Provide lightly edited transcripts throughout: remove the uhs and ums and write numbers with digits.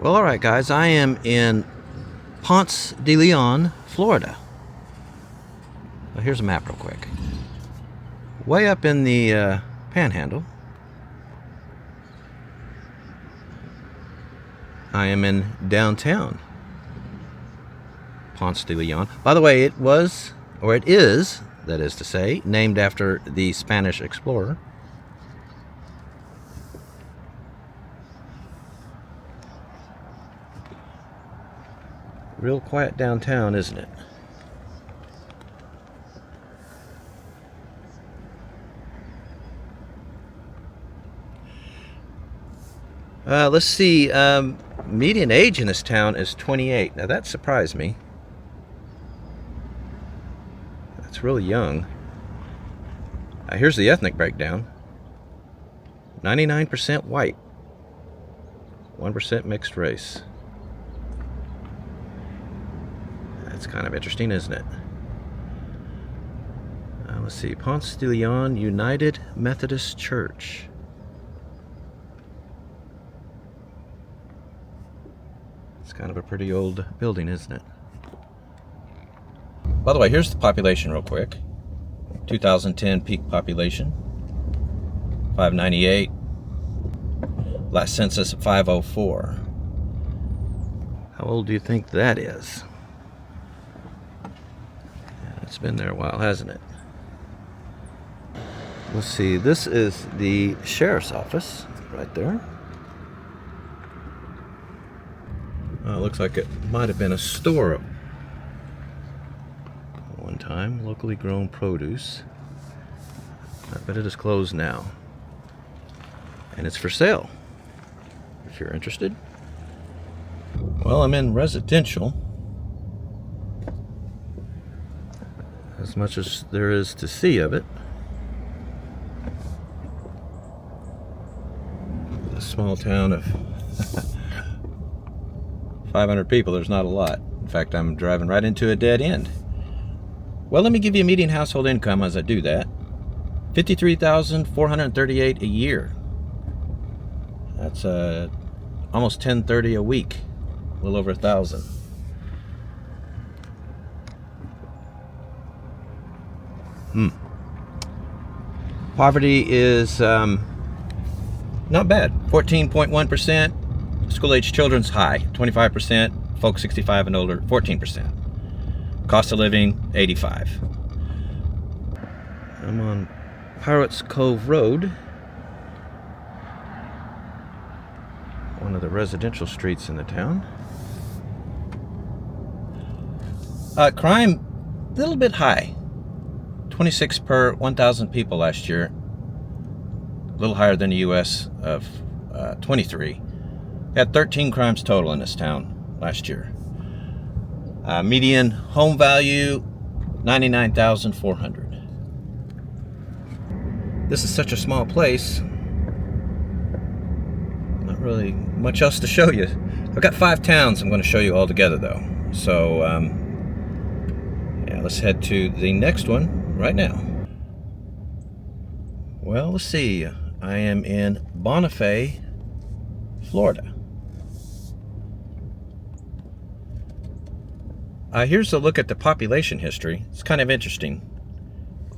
Well, all right, guys, I am in Ponce De Leon, Florida. Well, here's a map real quick. Way up in the Panhandle, I am in downtown Ponce De Leon. By the way, it was, or it is, that is to say, named after the Spanish explorer. Real quiet downtown, isn't it? Let's see. Median age in this town is 28. Now that surprised me. That's really young. Here's the ethnic breakdown. 99% white. 1% mixed race. That's kind of interesting, isn't it? Let's see. Ponce De Leon United Methodist Church. It's kind of a pretty old building, isn't it? By the way, here's the population real quick. 2010 peak population, 598. Last census, 504. How old do you think that is? Yeah, it's been there a while, hasn't it? Let's see, this is the sheriff's office right there. Looks like it might have been a store at one time. Locally grown produce. But it is closed now. And it's for sale, if you're interested. Well, I'm in residential. As much as there is to see of it. A small town of 500 people, there's not a lot. In fact, I'm driving right into a dead end. Well, let me give you a median household income as I do that. $53,438 a year. That's almost $10.30 a week. A little over 1,000. Poverty is not bad. 14.1%. School-age children's high, 25%. Folks 65 and older, 14%. Cost of living, 85. I'm on Pirates Cove Road, one of the residential streets in the town. Crime, a little bit high. 26 per 1,000 people last year. A little higher than the U.S. of 23. Had 13 crimes total in this town last year. Median home value, $99,400. This is such a small place. Not really much else to show you. I've got 5 towns I'm going to show you all together, though. So, yeah, let's head to the next one right now. Well, let's see. I am in Bonifay, Florida. Here's a look at the population history. It's kind of interesting.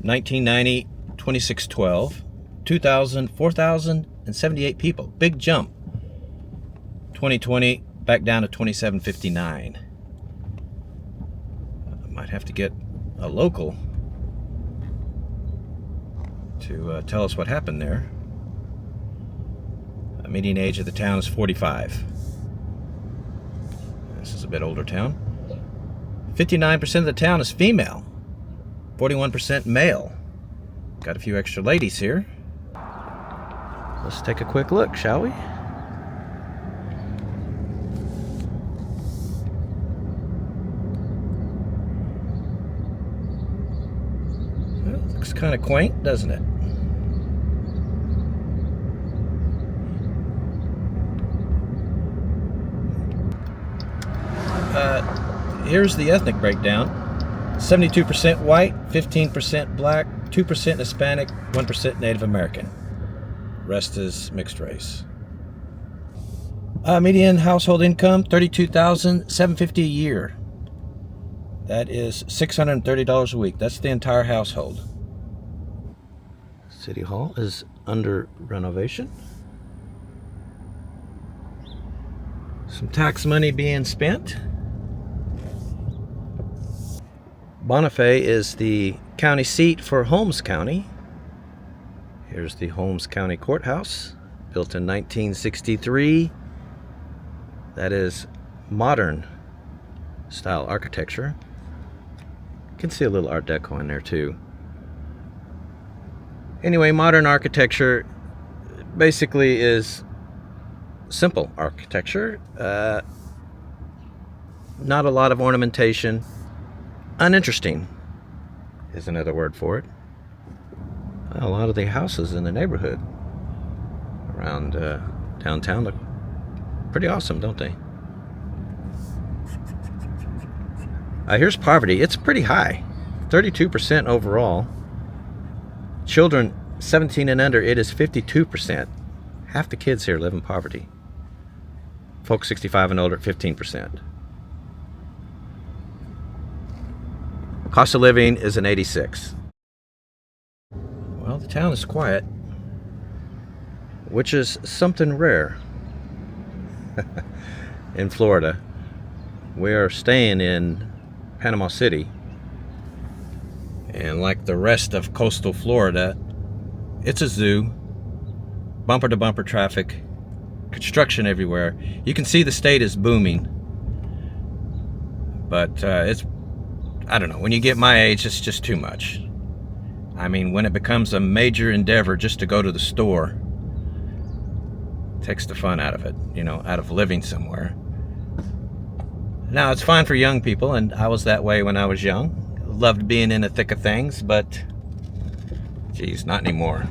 1990, 2612. 2000, 4,078 people. Big jump. 2020, back down to 2759. I might have to get a local to tell us what happened there. The median age of the town is 45. This is a bit older town. 59% of the town is female, 41% male. Got a few extra ladies here. Let's take a quick look, shall we? Well, looks kind of quaint, doesn't it? Here's the ethnic breakdown. 72% white, 15% black, 2% Hispanic, 1% Native American. Rest is mixed race. Median household income, $32,750 a year. That is $630 a week. That's the entire household. City Hall is under renovation. Some tax money being spent. Bonifay is the county seat for Holmes County. Here's the Holmes County Courthouse, built in 1963. That is modern style architecture. You can see a little Art Deco in there too. Anyway, modern architecture basically is simple architecture. Not a lot of ornamentation. Uninteresting is another word for it. A lot of the houses in the neighborhood around downtown look pretty awesome, don't they? Here's poverty. It's pretty high. 32% overall. Children 17 and under, it is 52%. Half the kids here live in poverty. Folks 65 and older, 15%. Cost of living is an 86. Well, the town is quiet, which is something rare in Florida. We are staying in Panama City, and like the rest of coastal Florida, it's a zoo. Bumper to bumper traffic, construction everywhere. You can see the state is booming, but it's, I don't know, when you get my age, it's just too much. I mean, when it becomes a major endeavor just to go to the store, it takes the fun out of it, you know, out of living somewhere. Now, it's fine for young people, and I was that way when I was young. Loved being in the thick of things, but geez, not anymore.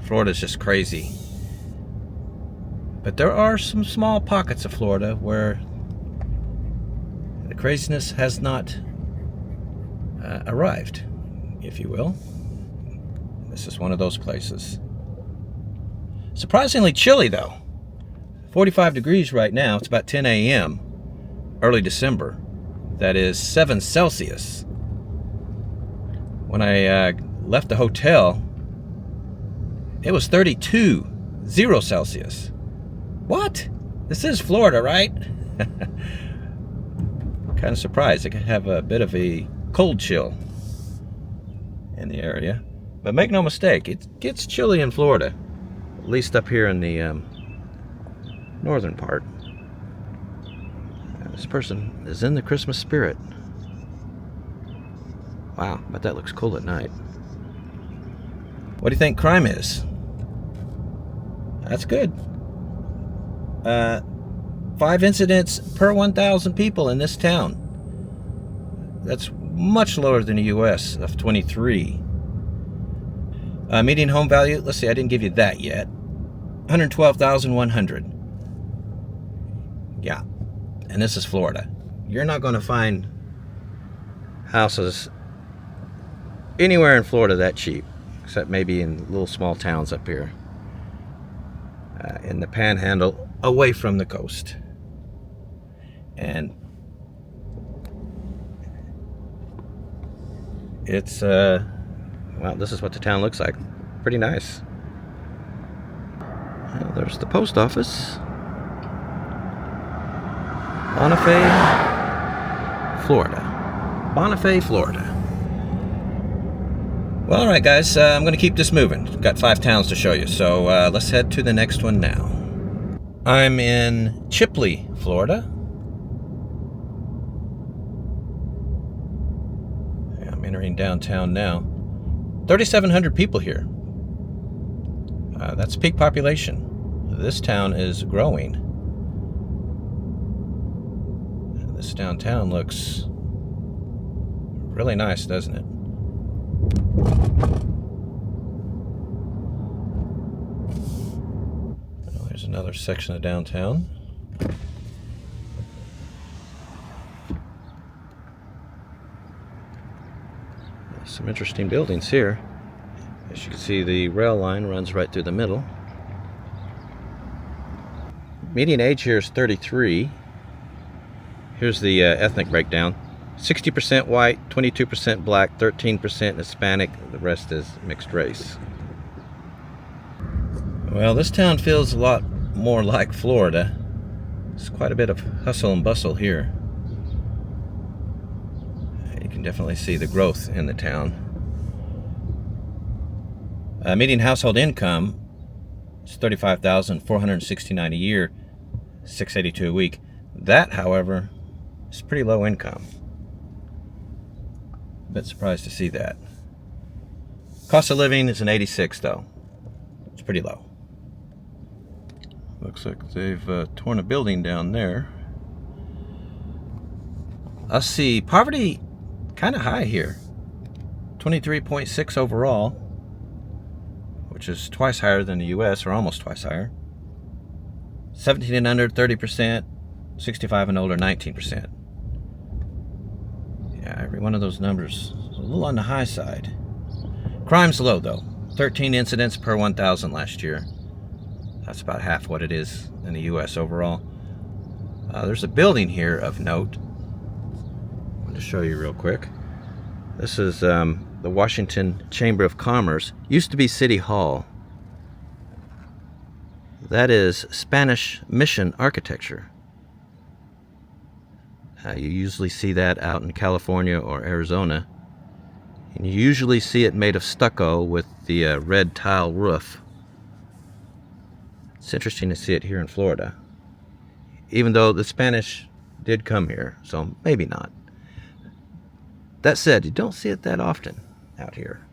Florida's just crazy. But there are some small pockets of Florida where the craziness has not arrived, if you will. This is one of those places. Surprisingly chilly, though. 45 degrees right now. It's about 10 a.m. early December. That is 7 Celsius. When I left the hotel, it was 32, 0 Celsius. What? This is Florida, right? Kind of surprised. It could have a bit of a cold chill in the area. But make no mistake, it gets chilly in Florida. At least up here in the northern part. This person is in the Christmas spirit. Wow, but that looks cool at night. What do you think crime is? That's good. 5 incidents per 1,000 people in this town. That's much lower than the U.S. of 23. Median home value, let's see, I didn't give you that yet. $112,100. Yeah, and this is Florida. You're not going to find houses anywhere in Florida that cheap, except maybe in little small towns up here in the panhandle away from the coast. And it's well, this is what the town looks like. Pretty nice. Well, there's the post office. Bonifay, Florida. Bonifay, Florida. Well, all right, guys, I'm going to keep this moving. Got 5 towns to show you, so let's head to the next one now. I'm in Chipley, Florida. I'm entering downtown now. 3,700 people here. That's peak population. This town is growing. This downtown looks really nice, doesn't it? Well, there's another section of downtown. Some interesting buildings here. As you can see, the rail line runs right through the middle. Median age here is 33. Here's the ethnic breakdown. 60% white, 22% black, 13% Hispanic. The rest is mixed race. Well, this town feels a lot more like Florida. There's quite a bit of hustle and bustle here. You can definitely see the growth in the town. Median household income is $35,469 a year, $682 a week. That, however, is pretty low income. A bit surprised to see that. Cost of living is an 86, though. It's pretty low. Looks like they've torn a building down there. I see poverty kind of high here. 23.6 overall, which is twice higher than the US, or almost twice higher. 17 and under, 30%. 65 and older, 19%. Yeah, every one of those numbers is a little on the high side. Crime's low, though. 13 incidents per 1,000 last year. That's about half what it is in the US overall. There's a building here of note. I want to show you real quick. This is the Washington Chamber of Commerce. Used to be City Hall. That is Spanish Mission architecture. You usually see that out in California or Arizona. And you usually see it made of stucco with the red tile roof. It's interesting to see it here in Florida. Even though the Spanish did come here, so maybe not. That said, you don't see it that often out here.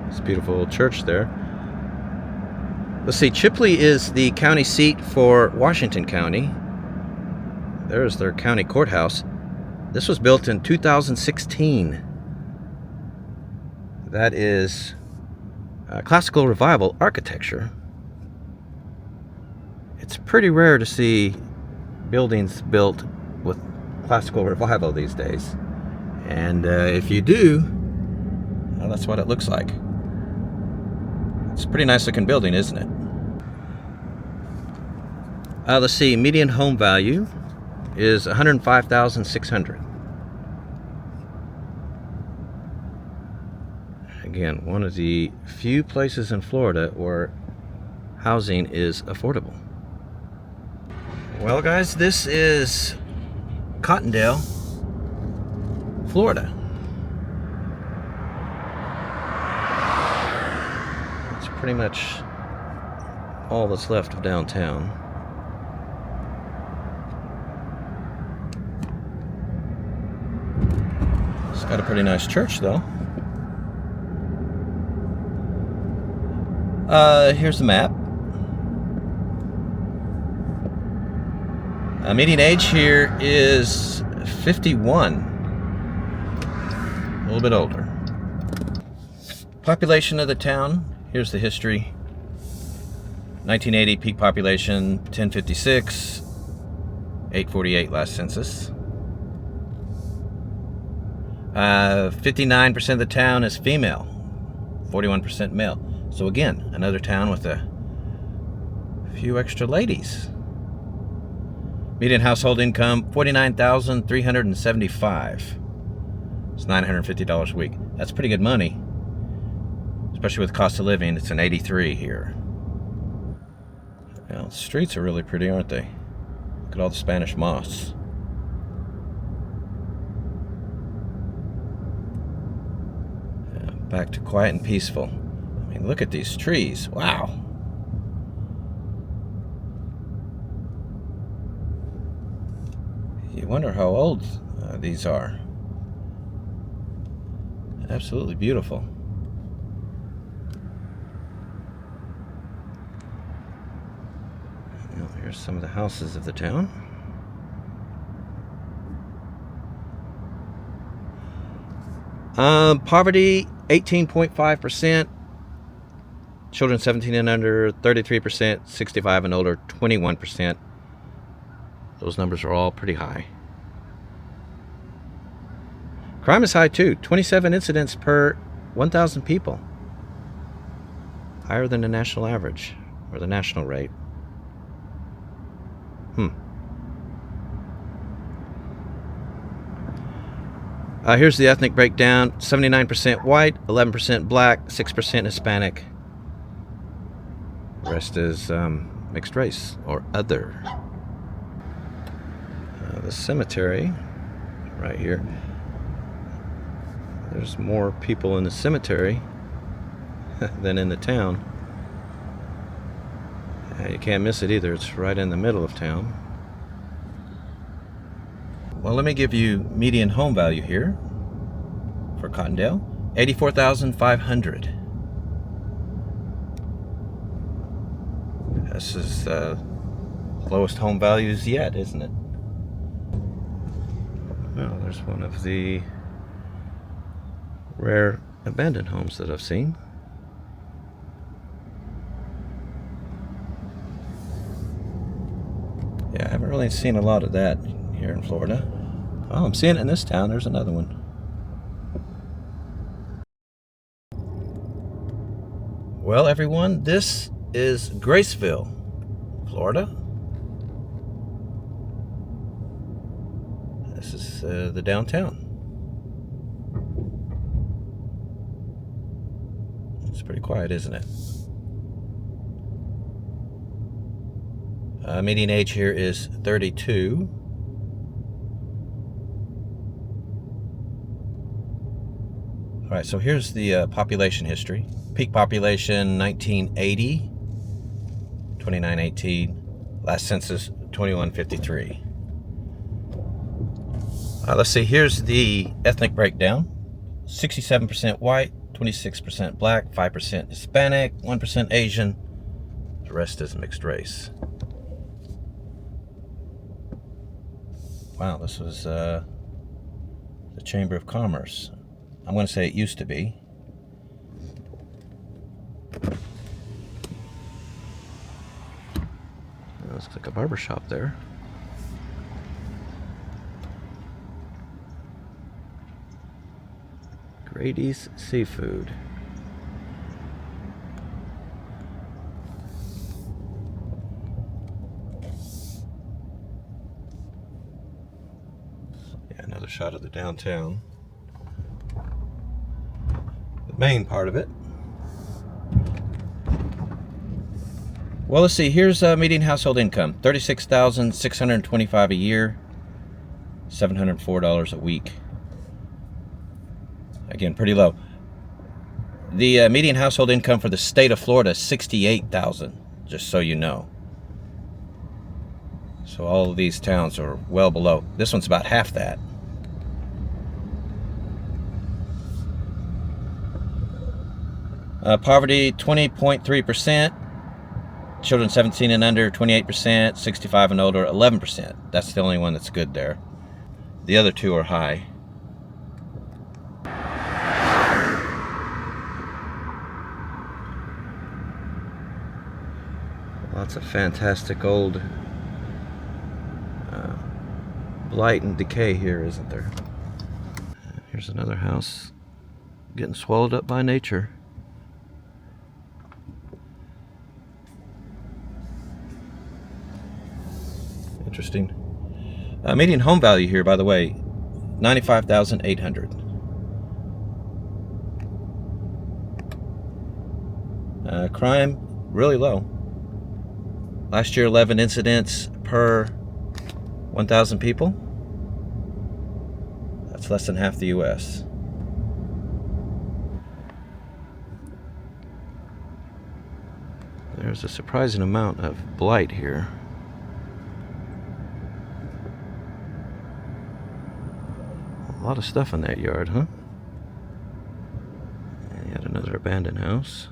It's a beautiful old church there. Let's see, Chipley is the county seat for Washington County. There's their county courthouse. This was built in 2016. That is classical revival architecture. It's pretty rare to see buildings built with classical revival these days. And if you do, well, that's what it looks like. It's a pretty nice looking building, isn't it? Let's see, median home value is $105,600. Again, one of the few places in Florida where housing is affordable. Well, guys, this is Cottondale, Florida. It's pretty much all that's left of downtown. It's got a pretty nice church, though. Here's the map. Median age here is 51. A little bit older. Population of the town. Here's the history. 1980 peak population 1056. 848 last census. 59% of the town is female. 41% male. So again, another town with a few extra ladies. Median household income, $49,375. It's $950 a week. That's pretty good money, especially with cost of living. It's an 83 here. Well, the streets are really pretty, aren't they? Look at all the Spanish moss. Yeah, back to quiet and peaceful. I mean, look at these trees. Wow. You wonder how old these are. Absolutely beautiful. Well, here's some of the houses of the town. Poverty, 18.5%. Children 17 and under, 33%. 65 and older, 21%. Those numbers are all pretty high. Crime is high too. 27 incidents per 1,000 people. higher than the national average, or the national rate. Here's the ethnic breakdown. 79% white, 11% black, 6% Hispanic. The rest is mixed race or other. The cemetery right here. There's more people in the cemetery than in the town. You can't miss it either. It's right in the middle of town. Well, let me give you median home value here for Cottondale. $84,500. This is the lowest home values yet, isn't it? Well, there's one of the rare abandoned homes that I've seen. Yeah, I haven't really seen a lot of that here in Florida. Oh, I'm seeing it in this town. There's another one. Well, everyone, this is Graceville, Florida. This is the downtown. It's pretty quiet, isn't it? Median age here is 32. All right, so here's the population history. Peak population 1980, 2918. Last census 2153. Let's see, here's the ethnic breakdown. 67% white, 26% black, 5% Hispanic, 1% Asian. The rest is mixed race. Wow, this was the Chamber of Commerce. I'm going to say it used to be. Looks like a barber shop there. Grady's Seafood. Yeah, another shot of the downtown. The main part of it. Well, let's see. Here's median household income: $36,625 a year, $704 a week. Again, pretty low. The median household income for the state of Florida is $68,000, just so you know. So all of these towns are well below. This one's about half that. Poverty, 20.3%. Children 17 and under, 28%. 65 and older, 11%. That's the only one that's good there. The other two are high. Lots of fantastic old blight and decay here, isn't there? Here's another house getting swallowed up by nature. Interesting. Median home value here, by the way, $95,800. Crime, really low. Last year, 11 incidents per 1,000 people. That's less than half the U.S. There's a surprising amount of blight here. A lot of stuff in that yard, huh? And yet another abandoned house.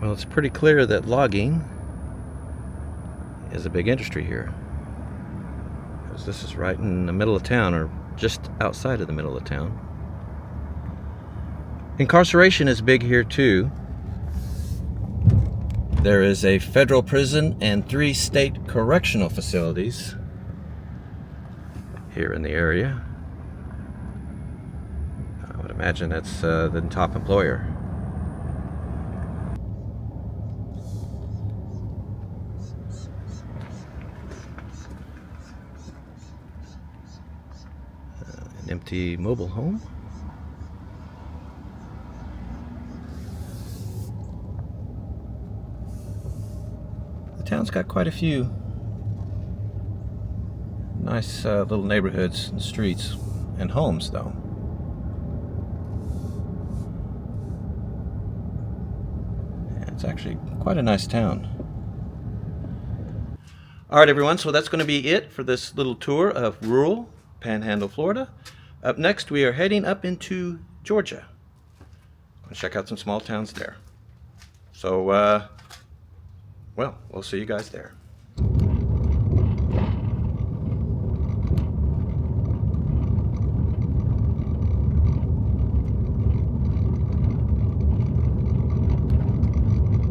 Well, it's pretty clear that logging is a big industry here, because this is right in the middle of town, or just outside of the middle of town. Incarceration is big here too. There is a federal prison and 3 state correctional facilities here in the area. I would Imagine that's the top employer. An empty mobile home. The town's got quite a few nice little neighborhoods and streets and homes, though. Yeah, it's actually quite a nice town. All right, everyone, so that's going to be it for this little tour of rural Panhandle, Florida. Up next, we are heading up into Georgia. Going to check out some small towns there. So, well, we'll see you guys there.